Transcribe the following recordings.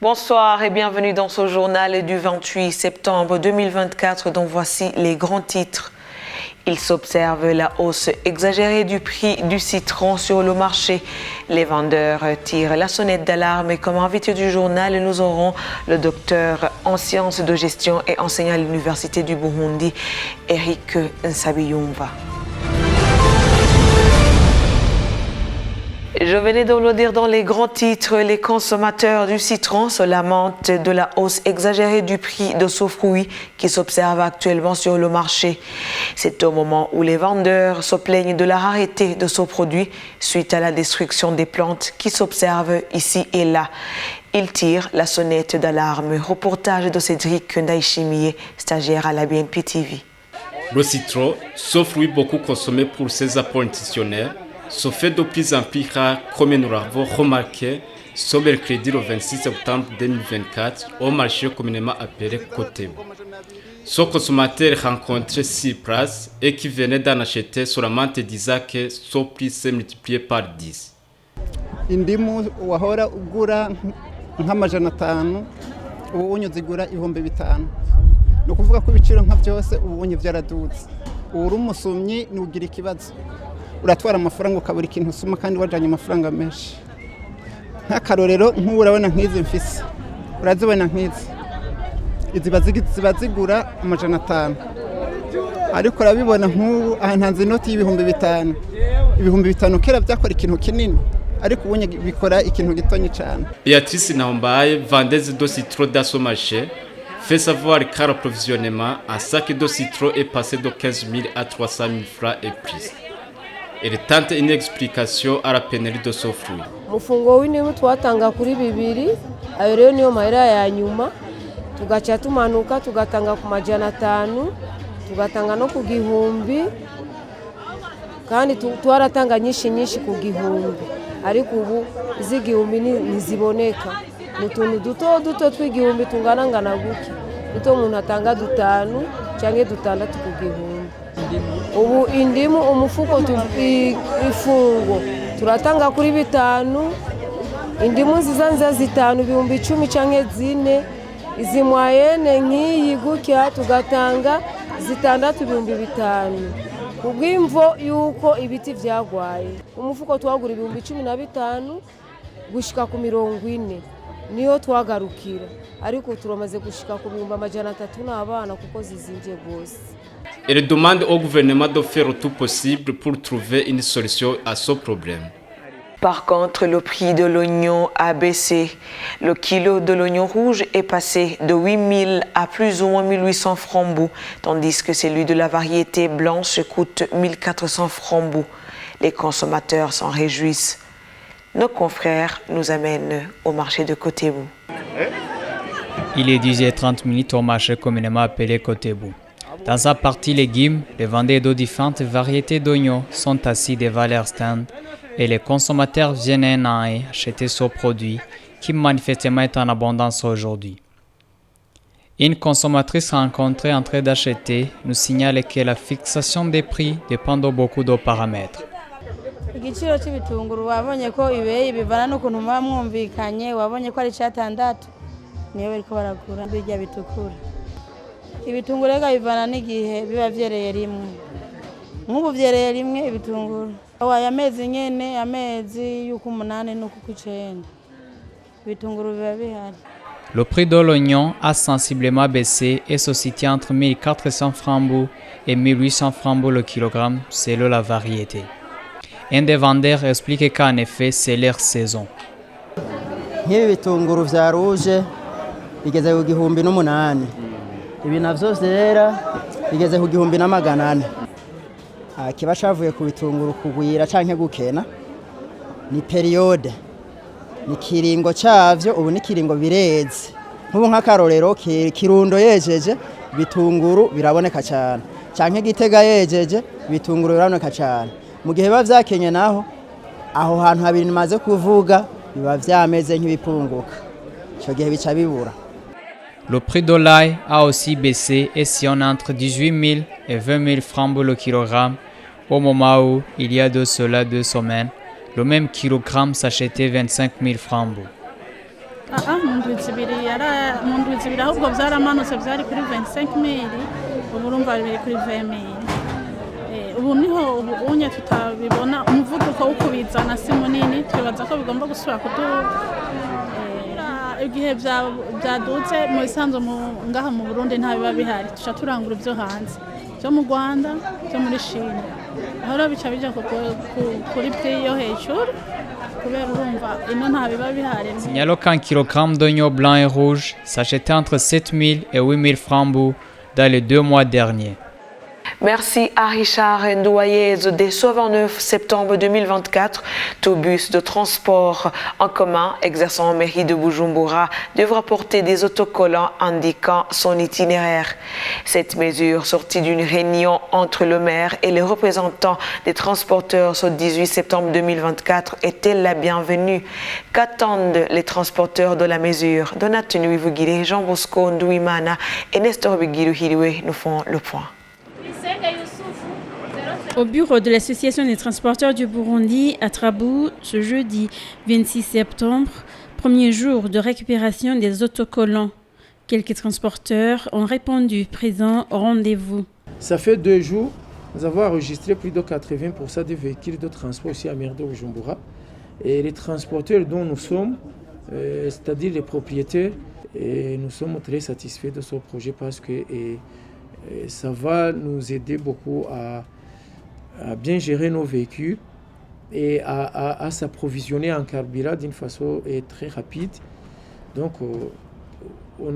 Bonsoir et bienvenue dans ce journal du 28 septembre 2024 dont voici les grands titres. Il s'observe la hausse exagérée du prix du citron sur le marché. Les vendeurs tirent la sonnette d'alarme et comme invité du journal, nous aurons le docteur en sciences de gestion et enseignant à l'Université du Burundi, Eric Nsabiyumva. Je venais de le dire dans les grands titres, les consommateurs du citron se lamentent de la hausse exagérée du prix de ce fruit qui s'observe actuellement sur le marché. C'est au moment où les vendeurs se plaignent de la rareté de ce produit suite à la destruction des plantes qui s'observent ici et là. Ils tirent la sonnette d'alarme. Reportage de Cédric Ndaïchimié, stagiaire à la BNP TV. Le citron, ce fruit beaucoup consommé pour ses apports nutritionnels, se fait de plus en plus rare, comme nous l'avons remarqué ce mercredi le 26 septembre 2024 au marché communément appelé Kotebu. Ce consommateur rencontré sur place et qui venait d'en acheter seulement disait que son prix s'est multiplié par 10. Indimu wahora ugura nk'amajana 5 ubu unyu zigura 5,000. No kuvuga ko ibiciro nka byose ubu unyu byaradutse. Uri umusumyi nugira ikibazo. Uratwara amafaranga ukabura ikintu usuma kandi wajanye amafaranga menshi. Nk'akarorero nk'urabona nk'izi mfise. Urazibona nk'izi. Ziba zigura amajana 5. Ariko urabibona nk'ubu ahantu inoti y'ibihumbi 5. Ibihumbi 5 kera byakora ikintu kinini. Ariko ubunye bikora ikintu gitonye cyane. Beatrice Nahombaye, vendeuse de citron dans ce marché, fait savoir qu'à l'approvisionnement, un sac de citron est passé de 15 000 à 300 000 francs et plus. Elle tente une explication à la pénurie de ce fruit. Mufungo w'indimu twatanga kuri 2, ayo rero niyo mahera ya nyuma, tugaca tumanuka tugatanga ku majana 5, tugatanga no ku gihumbi, kandi twaratanga nyinshi ku gihumbi, ariko ubu iz'igihumbi ntiziboneka. Mutuntu duto tw'igihumbi tungana guki, ito umuntu atanga 5 cyangwa 6 ku gihumbi. Ubu indimu umufuko ifungo turatanga kuri 5, indimu nziza 5 ibihumbi 10 cyangwa 4, izi mwayene nk'iyi gutya tugatanga 6 ibihumbi 5. Kubw'imvo yuko ibiti byagwaye umufuko twagura ibihumbi 15 gushika ku 40 niyo twagarukira, ariko turamaze gushika ku bihumbi 300 n'abana kuko zizinje gose. Elle demande au gouvernement de faire tout possible pour trouver une solution à ce problème. Par contre, le prix de l'oignon a baissé. Le kilo de l'oignon rouge est passé de 8 000 à plus ou moins 1 800 francs bout, tandis que celui de la variété blanche coûte 1 400 francs bout. Les consommateurs s'en réjouissent. Nos confrères nous amènent au marché de Kotebu. Il est 10h30 au marché communément appelé Kotebu. Dans sa partie légumes, les vendeurs de différentes variétés d'oignons sont assis devant leur stand et les consommateurs viennent acheter ce produit qui manifestement est en abondance aujourd'hui. Une consommatrice rencontrée en train d'acheter nous signale que la fixation des prix dépend de beaucoup de paramètres. Igiciro cy'ibitunguru wabonye ko ibeye bivana n'ukuntu muba mwumvikanye, wabonye ko ari 6 niyo bariko baragura bijya bitukura. Ibitunguru rega bivana n'igihe biba vyereye rimwe. Nk'ubu vyereye rimwe ibitunguru. Awaya amezi nyene, amezi yuko 8 no ku 9. Ibitunguru biba bihari. Le prix de l'oignon a sensiblement baissé et se situe entre 1 400 francs bout et 1 800 francs bout le kilogramme selon la variété. Un des vendeurs explique qu'en effet c'est leur saison. Nk'ibi bitunguru vya rouge bigeze ku 1,8. Ibi navyo vyera bigeze ku 1,400. Kiba cavuye ku bitunguru kugwira canke gukena ni periode, ni kiringo cavyo, ubu ni kiringo bireze. Nk'ubu nk'akarorero Kirundo yejeje bitunguru biraboneka cyane, canke Gitega yejeje bitunguru biraboneka cyane. Mu gihe biba vyakenye naho aho hantu habiri nimaze kuvuga biba vyameze nk'ibipunguka, ico gihe bica bibura. Le prix de l'ail a aussi baissé et sillonne entre 18 000 et 20 000 francs le kilogramme au moment où, il y a de cela 2 semaines, le même kilogramme s'achetait 25 000 francs. mu ndwi zibiri ahubwo byaramanutse byari kuri 25,000 ubu urumva biri kuri 20,000. Ubu niho ubunye tutabibona umuvuduko wo kubizana si munini, twibaza ko bigomba gusubira kuduga igihe byadutse mu bisanzwe ngaha mu Burundi nta biba bihari, tuca turangura ibyo hanze byo mu Rwanda byo muri Chine, aho rero bica bija kuri prix yo hejuru kubera urumva ino nta biba bihari. Signalons qu'un kilogramme d'oignons blancs et rouges s'achetait entre 7 000 et 8 000 francs dans les 2 mois derniers. Merci à Richard Ndouayez. Dès ce 29 septembre 2024, tout bus de transport en commun exerçant en mairie de Bujumbura devra porter des autocollants indiquant son itinéraire. Cette mesure, sortie d'une réunion entre le maire et les représentants des transporteurs ce 18 septembre 2024, est-elle la bienvenue? Qu'attendent les transporteurs de la mesure? Donat Nuivugire, Jean Bosco Ndouimana et Nestor Bigiruhiriwe nous font le point. Au bureau de l'Association des transporteurs du Burundi à Trabou, ce jeudi 26 septembre, premier jour de récupération des autocollants. Quelques transporteurs ont répondu présents au rendez-vous. Ça fait 2 jours, nous avons enregistré plus de 80% des véhicules de transport ici à Mairie de Bujumbura. Et les transporteurs dont nous sommes, c'est-à-dire les propriétaires, et nous sommes très satisfaits de ce projet parce que ça va nous aider beaucoup à bien gérer nos véhicules et à s'approvisionner en carburant d'une façon très rapide. Donc, pour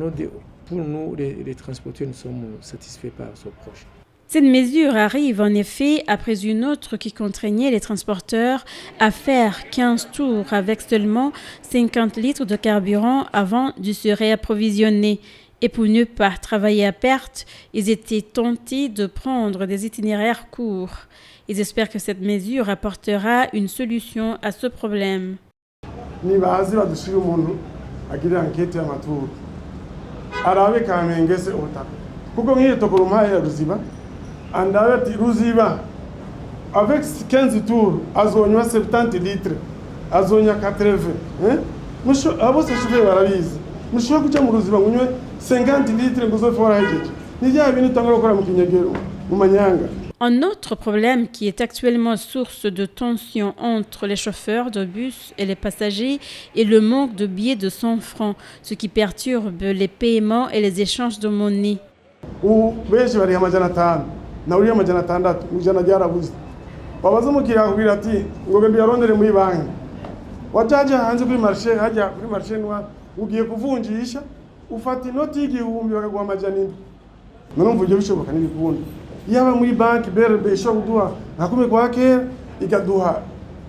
nous, les transporteurs, nous sommes satisfaits par ce projet. Cette mesure arrive en effet après une autre qui contraignait les transporteurs à faire 15 tours avec seulement 50 litres de carburant avant de se réapprovisionner. Et pour ne pas travailler à perte, ils étaient tentés de prendre des itinéraires courts. Ils espèrent que cette mesure apportera une solution à ce problème. Avec 15 tours, azonywa 70 litres, azonywa 80. Monsieur, abo se chauffeur barabizi. Monsieur kuja mu ruziba ngunywe 50 litres ngo zofora hejeje. Ni bya bintu tangora gukora mu kinyegero mu manyanga. Un autre problème qui est actuellement source de tension entre les chauffeurs de bus et les passagers est le manque de billets de 100 francs, ce qui perturbe les paiements et les échanges de monnaie. Benshi bari amajana 5 na uri amajana 6 ujana ryarabuze. Babaza mukira kubira ati ngo gende yarondere muri banki. Wajaje hanze kuri marché hajya kuri marché nwa ugiye kuvunjisha ufata inoti y'igihumbi bakaguha amajana 7. None mvuje bishoboka n'ibikundi. Yaba muri banki BRB ishobora kuduha nka kumwe kwa kera ikaduha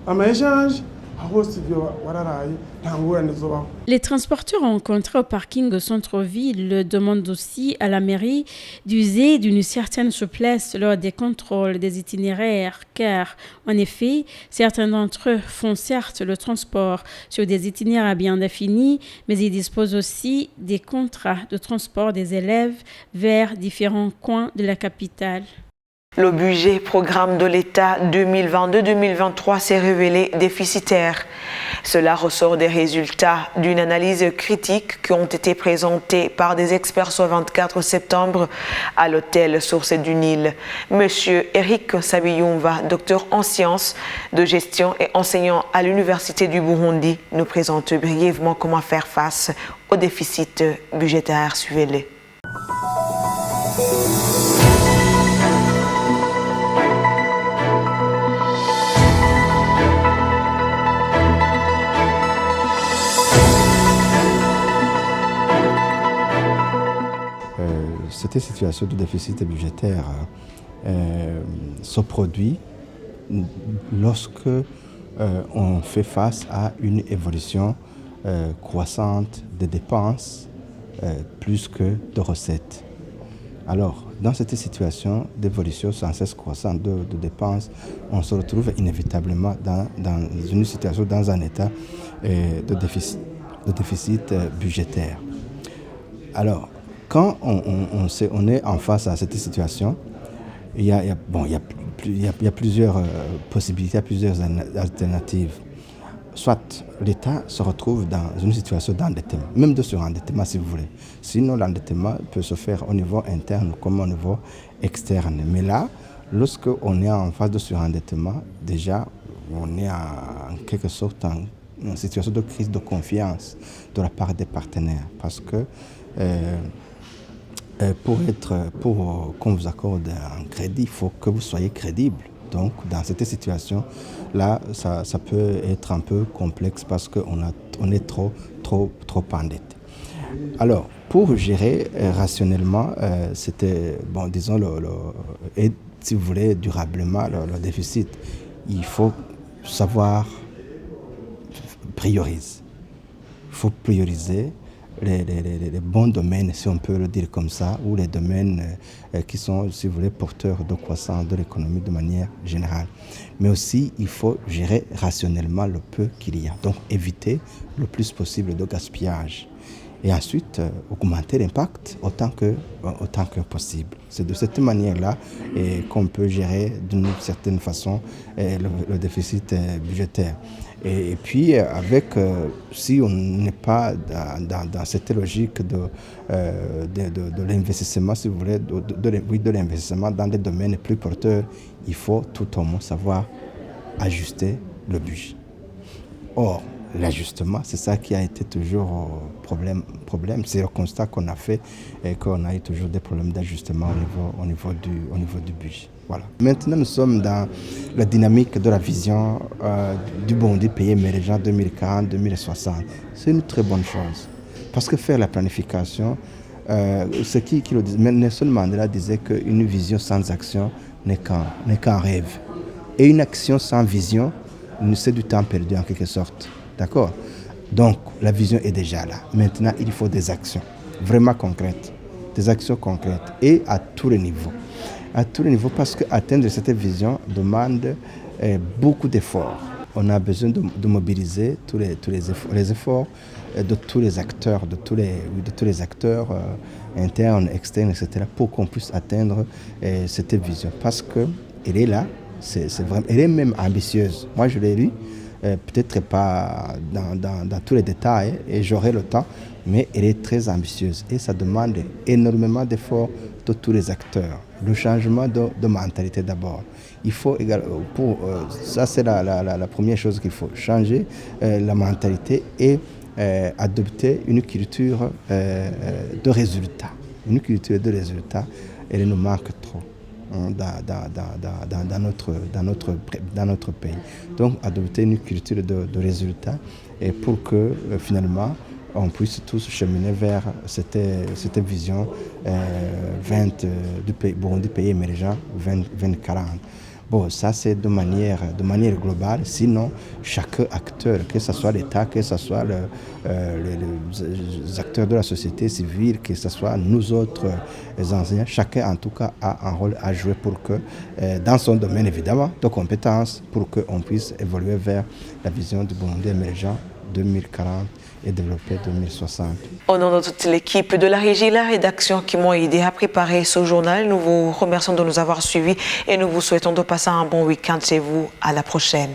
ama-échange aho sivyo wararaye nta ngorane zobaho. Les transporteurs rencontrés au parking au centre-ville demandent aussi à la mairie d'user d'une certaine souplesse lors des contrôles des itinéraires, car, en effet, certains d'entre eux font certes le transport sur des itinéraires bien définis, mais ils disposent aussi des contrats de transport des élèves vers différents coins de la capitale. Le budget programme de l'État 2022-2023 s'est révélé déficitaire. Cela ressort des résultats d'une analyse critique qui ont été présentés par des experts ce 24 septembre à l'hôtel Source du Nil. Monsieur Eric Sabiyumva, docteur en sciences de gestion et enseignant à l'Université du Burundi, nous présente brièvement comment faire face au déficit budgétaire. Suivez-les. Cette situation de déficit budgétaire se produit lorsque on fait face à une évolution croissante des dépenses plus que de recettes. Alors, dans cette situation d'évolution sans cesse croissante de dépenses, on se retrouve inévitablement dans une situation, dans un état de déficit budgétaire. Alors, quand on est en face à cette situation, il y a plusieurs possibilités, plusieurs alternatives. soit l'État se retrouve dans une situation d'endettement, même de surendettement si vous voulez. Sinon, l'endettement peut se faire au niveau interne comme au niveau externe. Mais là, lorsqu'on est en phase de surendettement, déjà, on est en quelque sorte en situation de crise de confiance de la part des partenaires. Parce que pour qu'on vous accorde un crédit, il faut que vous soyez crédible. Donc, dans cette situation-là, ça peut être un peu complexe parce qu'on est trop endetté. Alors, pour gérer rationnellement, c'était, bon, disons, et si vous voulez, durablement le déficit, il faut savoir prioriser. Il faut prioriser les bons domaines, si on peut le dire comme ça, ou les domaines qui sont, si vous voulez, porteurs de croissance de l'économie de manière générale. Mais aussi, il faut gérer rationnellement le peu qu'il y a. Donc, éviter le plus possible de gaspillage. Et ensuite, augmenter l'impact autant que possible. C'est de cette manière-là qu'on peut gérer d'une certaine façon le déficit budgétaire. Et puis, si on n'est pas dans cette logique de l'investissement, si vous voulez, de l'investissement dans des domaines plus porteurs, il faut tout au moins savoir ajuster le budget. Or, l'ajustement, c'est ça qui a été toujours problème. C'est le constat qu'on a fait et qu'on a eu toujours des problèmes d'ajustement au niveau du budget. Voilà. Maintenant, nous sommes dans la dynamique de la vision du Burundi pays émergent 2040-2060. C'est une très bonne chose. Parce que faire la planification, ce qui le dit, Nelson Mandela disait qu'une vision sans action n'est qu'un rêve. Et une action sans vision, c'est du temps perdu en quelque sorte. D'accord? Donc, la vision est déjà là. Maintenant, il faut des actions vraiment concrètes. Des actions concrètes et à tous les niveaux. À tous les niveaux parce qu'atteindre cette vision demande beaucoup d'efforts. On a besoin de mobiliser tous les efforts de tous les acteurs, de tous les acteurs internes, externes, etc. pour qu'on puisse atteindre cette vision. Parce qu'elle est là, elle est même ambitieuse. Moi, je l'ai lu. Peut-être pas dans tous les détails et j'aurai le temps, mais elle est très ambitieuse et ça demande énormément d'efforts de tous les acteurs. Le changement de mentalité d'abord. Il faut ça c'est la première chose qu'il faut changer la mentalité et adopter une culture de résultat. Une culture de résultat, elle nous manque trop. Dans notre pays. Donc, adopter une culture de résultats et pour que finalement on puisse tous cheminer vers cette vision 20 du pays, Burundi pays émergent 2040. Bon, ça c'est de manière globale, sinon chaque acteur, que ce soit l'État, que ce soit les acteurs de la société civile, que ce soit nous autres les enseignants, chacun en tout cas a un rôle à jouer pour que, dans son domaine évidemment, de compétences, pour qu'on puisse évoluer vers la vision du Burundi émergent 2040 et développer 2060. Au nom de toute l'équipe de la régie et la rédaction qui m'ont aidé à préparer ce journal, nous vous remercions de nous avoir suivis et nous vous souhaitons de passer un bon week-end chez vous. À la prochaine.